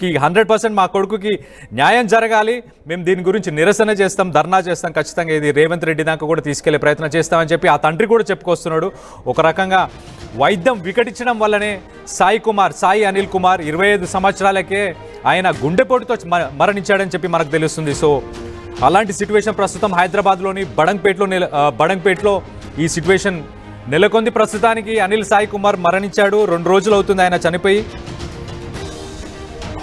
వీళ్ళకి 100% మా కొడుకుకి న్యాయం జరగాలి, మేము దీని గురించి నిరసన చేస్తాం, ధర్నా చేస్తాం, ఖచ్చితంగా ఇది రేవంత్ రెడ్డి దాకా కూడా తీసుకెళ్లే ప్రయత్నం చేస్తామని చెప్పి ఆ తండ్రి కూడా చెప్పుకొస్తున్నాడు. ఒక రకంగా వైద్యం వికటించడం వల్లనే సాయి అనిల్ కుమార్ 25 సంవత్సరాలకే ఆయన గుండెపోటుతో మరణించాడని చెప్పి మనకు తెలుస్తుంది. సో అలాంటి సిచ్యువేషన్ ప్రస్తుతం హైదరాబాద్లోని బడంగ్పేట్లో ఈ సిచ్యువేషన్ నెలకొంది. ప్రస్తుతానికి అనిల్ సాయి కుమార్ మరణించాడు. 2 రోజులు అవుతుంది ఆయన చనిపోయి.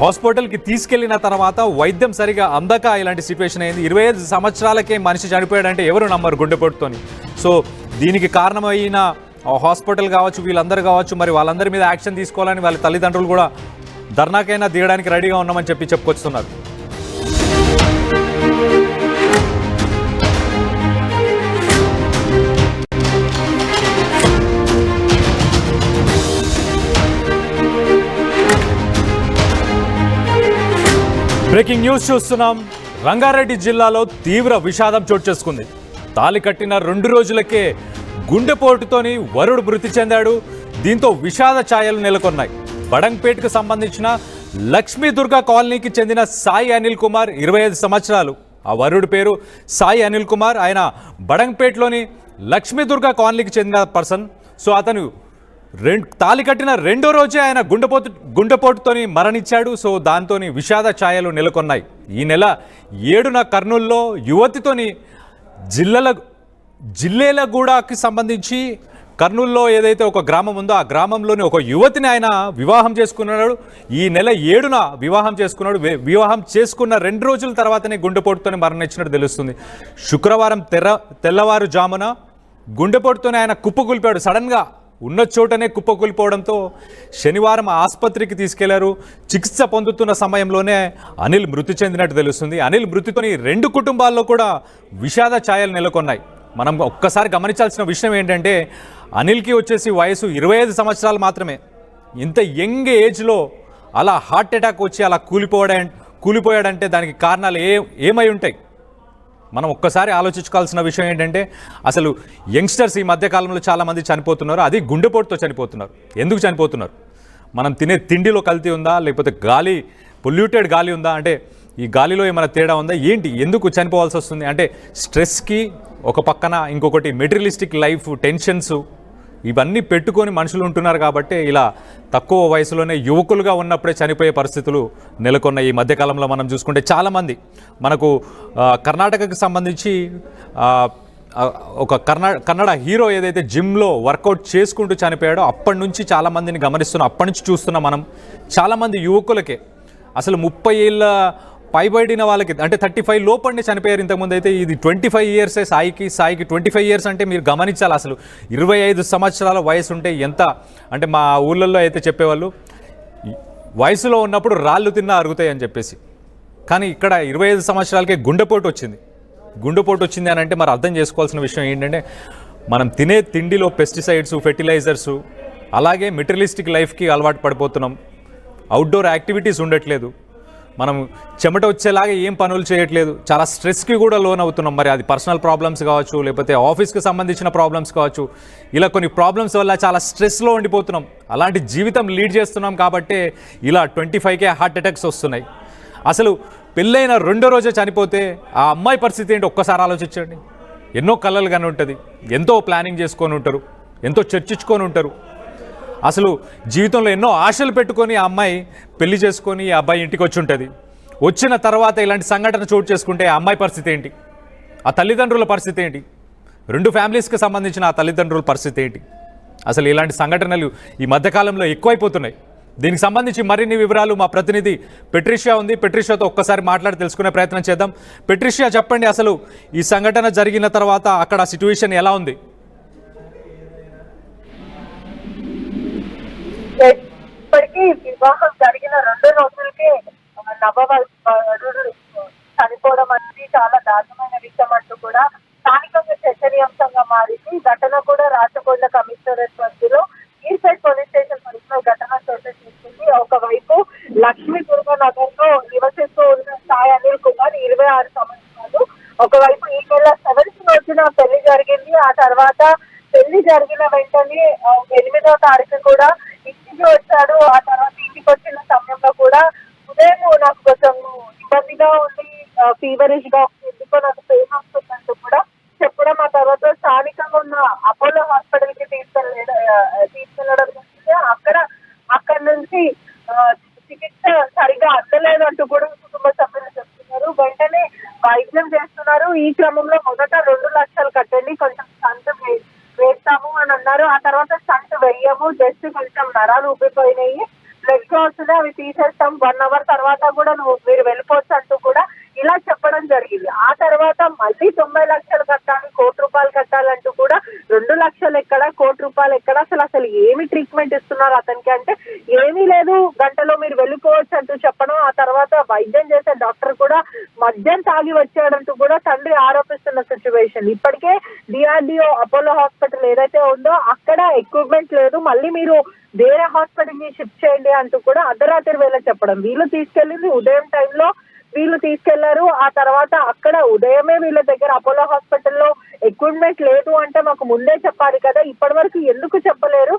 హాస్పిటల్కి తీసుకెళ్లిన తర్వాత వైద్యం సరిగా అందక ఇలాంటి సిచ్యువేషన్ అయింది. 25 సంవత్సరాలకే మనిషి చనిపోయాడంటే ఎవరు నమ్మరు గుండెపోటుతోని. సో దీనికి కారణమైన హాస్పిటల్ కావచ్చు, వీళ్ళందరూ కావచ్చు, మరి వాళ్ళందరి మీద యాక్షన్ తీసుకోవాలని వాళ్ళ తల్లిదండ్రులు కూడా ధర్నాకైనా దిగడానికి రెడీగా ఉన్నామని చెప్పుకొస్తున్నారు. బ్రేకింగ్ న్యూస్ చూస్తున్నాం. రంగారెడ్డి జిల్లాలో తీవ్ర విషాదం చోటు చేసుకుంది. తాలి కట్టిన 2 రోజులకే గుండెపోటుతోని వరుడు మృతి చెందాడు. దీంతో విషాద ఛాయలు నెలకొన్నాయి. బడంగ్పేట్కు సంబంధించిన లక్ష్మీ దుర్గా కాలనీకి చెందిన సాయి అనిల్ కుమార్ 25 సంవత్సరాలు. ఆ వరుడు పేరు సాయి అనిల్ కుమార్. ఆయన బడంగ్పేట్లోని లక్ష్మీ దుర్గా కాలనీకి చెందిన పర్సన్. సో అతను తాలి కట్టిన 2వ రోజే ఆయన గుండెపోటుతోని మరణించాడు. సో దాంతో విషాద ఛాయలు నెలకొన్నాయి. ఈ నెల 7న కర్నూలులో యువతితోని జిల్లేలగూడకి సంబంధించి కర్నూలులో ఏదైతే ఒక గ్రామం ఉందో ఆ గ్రామంలోని ఒక యువతిని ఆయన వివాహం చేసుకున్నాడు. ఈ నెల 7న వివాహం చేసుకున్నాడు. వివాహం చేసుకున్న 2 రోజుల తర్వాతనే గుండెపోటుతోని మరణించినట్టు తెలుస్తుంది. శుక్రవారం తెల్లవారుజామున గుండెపోటుతోనే ఆయన కుప్పకూలిపాడు. సడన్గా ఉన్న చోటనే కుప్పకూలిపోవడంతో శనివారం ఆసుపత్రికి తీసుకెళ్లారు. చికిత్స పొందుతున్న సమయంలోనే అనిల్ మృతి చెందినట్టు తెలుస్తుంది. అనిల్ మృతితోని 2 కుటుంబాల్లో కూడా విషాద ఛాయలు నెలకొన్నాయి. మనం ఒక్కసారి గమనించాల్సిన విషయం ఏంటంటే అనిల్కి వచ్చేసి వయసు 25 సంవత్సరాలు మాత్రమే. ఇంత యంగ్ ఏజ్లో అలా హార్ట్ అటాక్ వచ్చి అలా కూలిపోయాడంటే దానికి కారణాలు ఏమై ఉంటాయి? మనం ఒక్కసారి ఆలోచించుకోవాల్సిన విషయం ఏంటంటే అసలు యంగ్స్టర్స్ ఈ మధ్యకాలంలో చాలామంది చనిపోతున్నారు. అది గుండెపోటుతో చనిపోతున్నారు. ఎందుకు చనిపోతున్నారు? మనం తినే తిండిలో కల్తీ ఉందా, లేకపోతే గాలి పొల్యూటెడ్ గాలి ఉందా, అంటే ఈ గాలిలో ఏమైనా తేడా ఉందా, ఏంటి, ఎందుకు చనిపోవాల్సి వస్తుంది అంటే స్ట్రెస్కి ఒక పక్కన ఇంకొకటి మెటీరియలిస్టిక్ లైఫ్ టెన్షన్స్ ఇవన్నీ పెట్టుకొని మనుషులు ఉంటున్నారు. కాబట్టి ఇలా తక్కువ వయసులోనే యువకులుగా ఉన్నప్పుడే చనిపోయే పరిస్థితులు నెలకొన్న ఈ మధ్యకాలంలో మనం చూసుకుంటే చాలామంది మనకు కర్ణాటకకు సంబంధించి ఒక కన్నడ హీరో ఏదైతే జిమ్లో వర్కౌట్ చేసుకుంటూ చనిపోయాడో అప్పటి నుంచి చాలామందిని గమనిస్తున్నాం. అప్పటి నుంచి చూస్తున్నాం మనం. చాలామంది యువకులకే అసలు 30 ఏళ్ళ పైబడిన వాళ్ళకి అంటే 35 లోపండి చనిపోయారు. ఇంతకుముందు అయితే ఇది 25 ఇయర్సే సాయికి 25 ఇయర్స్ అంటే మీరు గమనించాలి. అసలు 25 సంవత్సరాల వయసు ఉంటే ఎంత అంటే మా ఊళ్ళల్లో అయితే చెప్పేవాళ్ళు వయసులో ఉన్నప్పుడు రాళ్ళు తిన్నా అరుగుతాయి అని చెప్పేసి. కానీ ఇక్కడ 25 సంవత్సరాలకే గుండెపోటు వచ్చింది అని అంటే మరి అర్థం చేసుకోవాల్సిన విషయం ఏంటంటే మనం తినే తిండిలో పెస్టిసైడ్స్, ఫెర్టిలైజర్సు, అలాగే మెటీరియలిస్టిక్ లైఫ్కి అలవాటు పడిపోతున్నాం. అవుట్డోర్ యాక్టివిటీస్ ఉండట్లేదు. మనం చెమట వచ్చేలాగా ఏం పనులు చేయట్లేదు. చాలా స్ట్రెస్కి కూడా లోన్ అవుతున్నాం. మరి అది పర్సనల్ ప్రాబ్లమ్స్ కావచ్చు, లేకపోతే ఆఫీస్కి సంబంధించిన ప్రాబ్లమ్స్ కావచ్చు. ఇలా కొన్ని ప్రాబ్లమ్స్ వల్ల చాలా స్ట్రెస్లో ఉండిపోతున్నాం. అలాంటి జీవితం లీడ్ చేస్తున్నాం కాబట్టి ఇలా 25కే హార్ట్ అటాక్స్ వస్తున్నాయి. అసలు పెళ్ళైన 2వ రోజే చనిపోతే ఆ అమ్మాయి పరిస్థితి ఏంటి ఒక్కసారి ఆలోచించండి. ఎన్నో కలలు కానీ ఉంటుంది, ఎంతో ప్లానింగ్ చేసుకొని ఉంటారు, ఎంతో చర్చించుకొని ఉంటారు. అసలు జీవితంలో ఎన్నో ఆశలు పెట్టుకొని ఆ అమ్మాయి పెళ్లి చేసుకొని ఆ అబ్బాయి ఇంటికి వచ్చి ఉంటుంది. వచ్చిన తర్వాత ఇలాంటి సంఘటన చోటు చేసుకుంటే ఆ అమ్మాయి పరిస్థితి ఏంటి, ఆ తల్లిదండ్రుల పరిస్థితి ఏంటి, 2 ఫ్యామిలీస్కి సంబంధించిన ఆ తల్లిదండ్రుల పరిస్థితి ఏంటి? అసలు ఇలాంటి సంఘటనలు ఈ మధ్యకాలంలో ఎక్కువైపోతున్నాయి. దీనికి సంబంధించి మరిన్ని వివరాలు మా ప్రతినిధి పెట్రిషియా ఉంది. పెట్రిషియాతో ఒక్కసారి మాట్లాడి తెలుసుకునే ప్రయత్నం చేద్దాం. పెట్రిషియా, చెప్పండి, అసలు ఈ సంఘటన జరిగిన తర్వాత అక్కడ సిచ్యువేషన్ ఎలా ఉంది? ఇప్పటికీ వివాహం జరిగిన 2 రోజులకే నవవధుడు చనిపోవడం అనేది చాలా దారుణమైన విషయం అంటూ కూడా స్థానికంగా చర్చనీయాంశంగా మారింది. ఘటన కూడా రాచకొండ కమిషనరేట్ పరిధిలో ఈర్సైడ్ పోలీస్ స్టేషన్ పరిధిలో ఘటన చోటు చేసుకుంది. ఒకవైపు లక్ష్మీ దుర్గా నగర్ లో నివసిస్తూ ఉన్న సాయి అనిల్ కుమార్ 26 సంవత్సరాలు. ఒకవైపు ఈ నెల 7వ రోజున పెళ్లి జరిగింది. ఆ తర్వాత పెళ్లి జరిగిన వెంటనే 8వ తారీఖు కూడా ఇంటికి వచ్చాడు. ఆ తర్వాత ఇంటికి వచ్చిన సమయంలో కూడా ఉదయం నాకు కొంచెం ఇబ్బందిగా ఉంది, ఫీవరిష్ గా ఉంది, ఎందుకో నాకు పెయిన్ వస్తుందంటూ కూడా చెప్పడం. ఆ తర్వాత స్థానికంగా ఉన్న అపోలో హాస్పిటల్ కి తీసుకెళ్లడం జరిగింది. అక్కడ నుంచి చికిత్స సరిగా అందలేదంటూ కూడా కుటుంబ సభ్యులు చెప్తున్నారు. వెంటనే వైద్యం చేస్తున్నారు. ఈ క్రమంలో మొదట 2 లక్షలు కట్టండి, కొంచెం స్టంట్ వేస్తాము అని అన్నారు. ఆ తర్వాత స్టంట్ వెయ్యము, జస్ట్ కొంచెం నరాలు ఉబ్బిపోయినాయి, బ్లడ్ క్లాట్స్ అవి తీసేస్తాం, 1 అవర్ తర్వాత కూడా మీరు వెళ్ళిపోవచ్చు అంటూ కూడా ఇలా చెప్పడం జరిగింది. ఆ తర్వాత మళ్ళీ 90 లక్షలు కట్టాలి, ₹1,00,00,000 కట్టాలంటూ కూడా 2 లక్షలు ఎక్కడ, ₹1,00,00,000 ఎక్కడ, అసలు ఏమి ట్రీట్మెంట్ ఇస్తున్నారు అతనికి అంటే ఏమీ లేదు, గంటలో మీరు వెళ్ళిపోవచ్చు అంటూ చెప్పడం. ఆ తర్వాత వైద్యం చేసే డాక్టర్ కూడా మద్యం తాగి వచ్చాడంటూ కూడా తండ్రి ఆరోపిస్తున్న సిచ్యువేషన్. ఇప్పటికే DRDO అపోలో హాస్పిటల్ ఏదైతే ఉందో అక్కడ ఎక్విప్మెంట్ లేదు, మళ్ళీ మీరు వేరే హాస్పిటల్ ని షిఫ్ట్ చేయండి అంటూ కూడా అర్ధరాత్రి వేళ చెప్పడం. వీళ్ళు తీసుకెళ్ళింది ఉదయం టైంలో వీళ్ళు తీసుకెళ్లారు. ఆ తర్వాత అక్కడ ఉదయమే వీళ్ళ దగ్గర అపోలో హాస్పిటల్లో ఎక్విప్మెంట్ లేదు అంటే మాకు ముందే చెప్పాలి కదా, ఇప్పటి వరకు ఎందుకు చెప్పలేరు?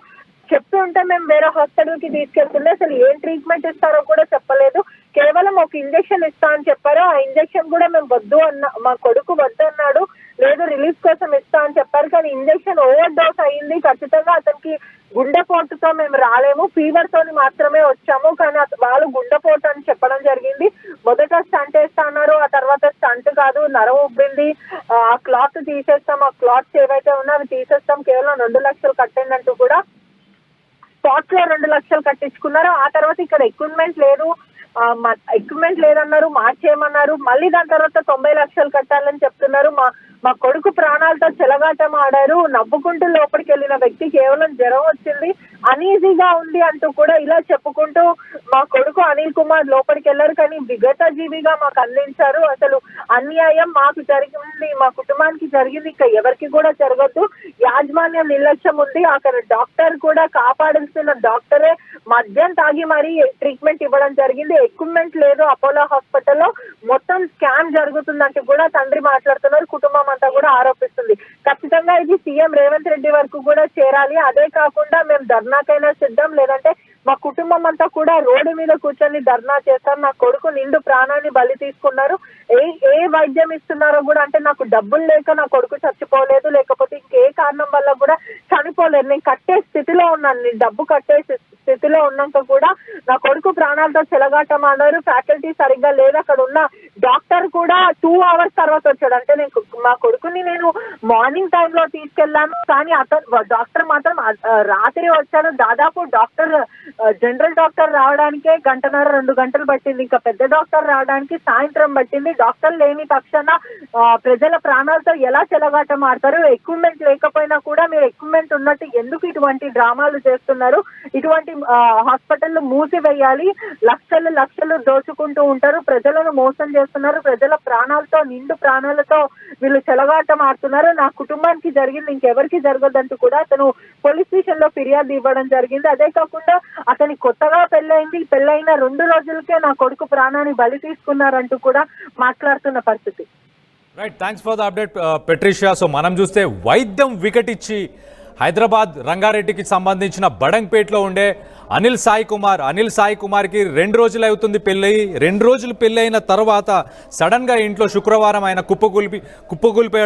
చెప్తుంటే మేము వేరే హాస్పిటల్ కి తీసుకెళ్తుంటే అసలు ఏం ట్రీట్మెంట్ ఇస్తారో కూడా చెప్పలేదు. కేవలం ఒక ఇంజెక్షన్ ఇస్తా అని చెప్పారు. ఆ ఇంజెక్షన్ కూడా మేము మా కొడుకు వద్దు అన్నాడు, లేదు రిలీఫ్ కోసం ఇస్తా అని చెప్పారు. కానీ ఇంజెక్షన్ ఓవర్ డోస్ అయింది. ఖచ్చితంగా అతనికి గుండెపోటుతో మేము రాలేము, ఫీవర్ తోని మాత్రమే వచ్చాము, కానీ వాళ్ళు గుండెపోటు అని చెప్పడం జరిగింది. మొదట స్టంట్ వేస్తా అన్నారు, ఆ తర్వాత స్టంట్ కాదు, నరం ఉబ్బింది, ఆ క్లాత్ తీసేస్తాం, ఆ క్లాత్స్ ఏవైతే ఉన్నా అవి తీసేస్తాం, కేవలం 2 లక్షలు కట్టండి అంటూ కూడా స్పాట్ లో 2 లక్షలు కట్టించుకున్నారు. ఆ తర్వాత ఇక్కడ ఎక్విప్మెంట్ లేదన్నారు, మార్చేయమన్నారు. మళ్ళీ దాని తర్వాత 90 లక్షలు కట్టాలని చెప్తున్నారు. మా కొడుకు ప్రాణాలతో చెలగాటం ఆడారు, నవ్వుకుంటూ లోపలికి వెళ్ళిన వ్యక్తి కేవలం జ్వరం వచ్చింది, అనీజీగా ఉంది అంటూ కూడా ఇలా చెప్పుకుంటూ మా కొడుకు అనిల్ కుమార్ లోపలికి వెళ్ళారు. కానీ విగత జీవిగా మాకు అందించారు. అసలు అన్యాయం మాకు జరిగింది, మా కుటుంబానికి జరిగింది, ఇంకా ఎవరికి కూడా జరగద్దు. యాజమాన్యం నిర్లక్ష్యం ఉంది. అక్కడ డాక్టర్ కూడా కాపాడాల్సిన డాక్టరే మద్యం తాగి మరీ ట్రీట్మెంట్ ఇవ్వడం జరిగింది. ఎక్విప్మెంట్ లేదు అపోలో హాస్పిటల్లో, మొత్తం స్కామ్ జరుగుతుందంటూ కూడా తండ్రి మాట్లాడుతున్నారు. కుటుంబం అంతా కూడా ఆరోపిస్తుంది. ఖచ్చితంగా ఇది సీఎం రేవంత్ రెడ్డి వరకు కూడా చేరాలి. అదే కాకుండా మేము ధర్నాకైనా సిద్ధం, లేదంటే మా కుటుంబం అంతా కూడా రోడ్డు మీద కూర్చొని ధర్నా చేస్తాం. నా కొడుకు నిండు ప్రాణాన్ని బలి తీసుకున్నారు, ఏ వైద్యం ఇస్తున్నారో కూడా, అంటే నాకు డబ్బులు లేక నా కొడుకు చచ్చిపోలేదు, లేకపోతే ఇంకే కారణం వల్ల కూడా చనిపోలేదు, నేను కట్టే స్థితిలో ఉన్నాను, నేను డబ్బు కట్టే స్థితిలో ఉన్నాక కూడా నా కొడుకు ప్రాణాలతో చెలగాటం ఆడారు. ఫ్యాకల్టీ సరిగ్గా లేదు, అక్కడ ఉన్న డాక్టర్ కూడా 2 అవర్స్ తర్వాత వచ్చాడు. అంటే మా కొడుకుని నేను మార్నింగ్ టైంలో తీసుకెళ్లాను, కానీ డాక్టర్ మాత్రం రాత్రి వచ్చాను. దాదాపు జనరల్ డాక్టర్ రావడానికే 1.5-2 గంటలు పట్టింది, ఇంకా పెద్ద డాక్టర్ రావడానికి సాయంత్రం పట్టింది. డాక్టర్ లేని పక్షాన ప్రజల ప్రాణాలతో ఎలా చెలగాటం ఆడతారు? ఎక్విప్మెంట్ లేకపోయినా కూడా మీరు ఎక్విప్మెంట్ ఉన్నట్టు ఎందుకు ఇటువంటి డ్రామాలు చేస్తున్నారు? ఇటువంటి హాస్పిటల్ మూసివేయాలి. లక్షలు దోచుకుంటూ ఉంటారు, ప్రజలను మోసం చేస్తున్నారు, ప్రజల ప్రాణాలతో నిండు ప్రాణాలతో వీళ్ళు చెలగాటం ఆడుతున్నారు. నా కుటుంబానికి జరిగింది, ఇంకెవరికి జరగదంటూ కూడా అతను పోలీస్ స్టేషన్ లో ఫిర్యాదు ఇవ్వడం జరిగింది. అదే కాకుండా అతని కొత్తగా పెళ్ళైన 2 రోజులకే నా కొడుకు ప్రాణాన్ని బలి తీసుకున్నారంటూ కూడా మాట్లాడుతున్న పరిస్థితి. Right, thanks for the update Patricia. So మనం చూస్తే వైద్యం వికటిచ్చి హైదరాబాద్ రంగారెడ్డికి సంబంధించిన బడంగ్పేట్లో ఉండే అనిల్ సాయి కుమార్కి 2 రోజులు అవుతుంది పెళ్ళయి. 2 రోజులు పెళ్ళైన తర్వాత సడన్గా ఇంట్లో శుక్రవారం ఆయన కుప్పకూలిపోయాడు.